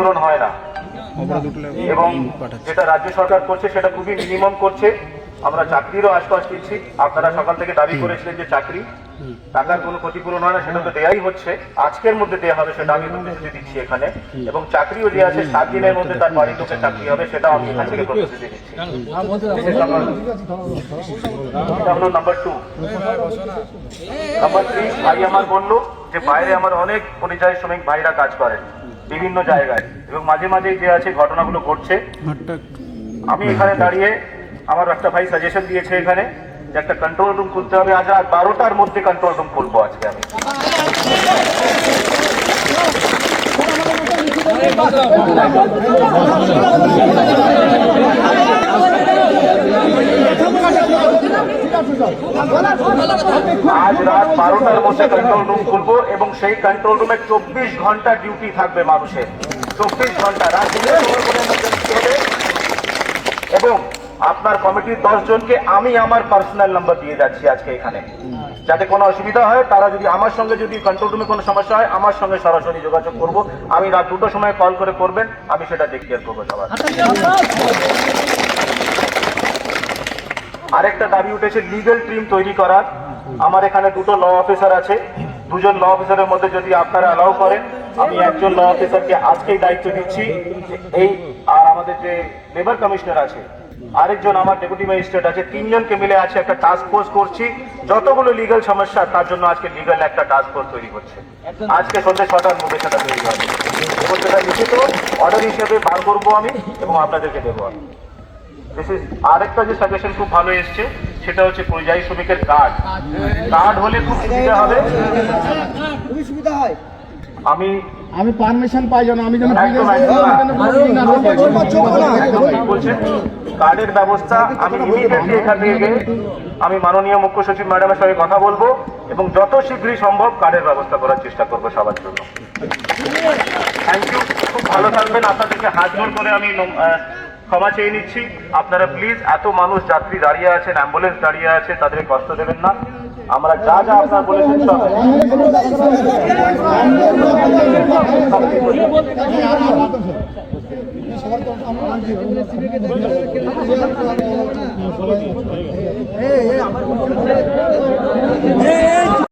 ক্ষতিপূরণ হয় না, এবং যেটা রাজ্য সরকার করছে সেটা খুবই মিনিমাম করছে। আমরা চাকরিরও আশ্বাস দিচ্ছি। আপনারা সকাল থেকে দাবি করেছিলেন যে চাকরি, টাকার কোনো ক্ষতিপূরণ হয় না, সেটা তো দেয়াই হচ্ছে, আজকের মধ্যে দেওয়া হবে, সেটা আমি প্রতিশ্রুতি দিচ্ছি এখানে। এবং চাকরিও যে আছে 7 দিনের মধ্যে তার বাড়ির লোকের চাকরি হবে, সেটাও আমি এখান থেকে প্রতিশ্রুতি দিচ্ছি। এটা হলো নাম্বার 2। নাম্বার 3, ভাই আমার বললো যে বাইরে আমার অনেক পরিযায়ী শ্রমিক ভাইরা কাজ করেন বিভিন্ন জায়গায়, এবং মাঝে মাঝেই যে আছে ঘটনাগুলো ঘটছে। আমি এখানে দাঁড়িয়ে আমার একটা ভাই সাজেশন দিয়েছে এখানে যে একটা কন্ট্রোল রুম খুলতে হবে। আজ রাত 12টার মধ্যে কন্ট্রোল রুম খুলবো আজকে আমি। আজ রাত 12টার মধ্যে কন্ট্রোল রুম খুলবো, এবং সেই কন্ট্রোল রুমে 24 ঘন্টা ডিউটি থাকবে মানুষের, 24 ঘন্টা রাত দিনে। এবং আপনার কমিটির 10 জনকে আমি আমার পার্সোনাল নাম্বার দিয়ে যাচ্ছি আজকে এখানে, যাতে কোনো অসুবিধা হয় তারা যদি আমার সঙ্গে, যদি কন্ট্রোল রুমে কোনো সমস্যা হয়, আমার সঙ্গে সরাসরি যোগাযোগ করব। আমি রাত 2টোর সময় কল করে করবেন, আমি সেটা দেখে করবো সবার। আরেকটা দাবি উঠেছে লিগ্যাল টিম তৈরি করার। আমার এখানে 2টো ল অফিসার আছে, 2 জন ল অফিসারের মধ্যে যদি আপনারা অ্যালাউ করেন, আমি একজন ল অফিসারকে আজকেই দায়িত্ব দিচ্ছি এই। আর আমাদের যে লেবার কমিশনার আছে, আরেকজন আমার ডেপুটি ম্যাজিস্ট্রেট আছে, 3 জনকে মিলে আছে একটা টাস্ক ফোর্স করছি। যতগুলো লিগ্যাল সমস্যা, তার জন্য আজকে লিগ্যাল একটা টাস্ক ফোর্স তৈরি করছে। আজকে সন্ধ্যে 6টার মধ্যে সেটা তৈরি হবে, এবং সেটা লিখিত অর্ডার হিসেবে বার করবো আমি, এবং আপনাদেরকে দেবো আমি। আরেকটা যে সাজেশন খুব ভালো এসছে, সেটা হচ্ছে পরিযায়ী শ্রমিকের কার্ড। কার্ড হলে খুব সুবিধা হবে, খুবই সুবিধা হয়। আমি পারমিশন পাই যেন আমি যেন বলছেন কার্ডের ব্যবস্থা আমি ইমিডিয়েটলি এখান থেকে আমি মাননীয় মুখ্য সচিব ম্যাডামের সঙ্গে কথা বলবো, এবং যত শীঘ্রই সম্ভব কার্ডের ব্যবস্থা করার চেষ্টা করবো সবার জন্য। থ্যাংক ইউ, খুব ভালো থাকবেন। আপনাদেরকে হাত জোর করে আমি ক্ষমা চেয়ে নিচ্ছি। আপনারা প্লিজ, এত মানুষ যাত্রী দাঁড়িয়ে আছেন, অ্যাম্বুলেন্স দাঁড়িয়ে আছে, তাদের কষ্ট দেবেন না। আমরা যা যা আপনারা বলেছেন সব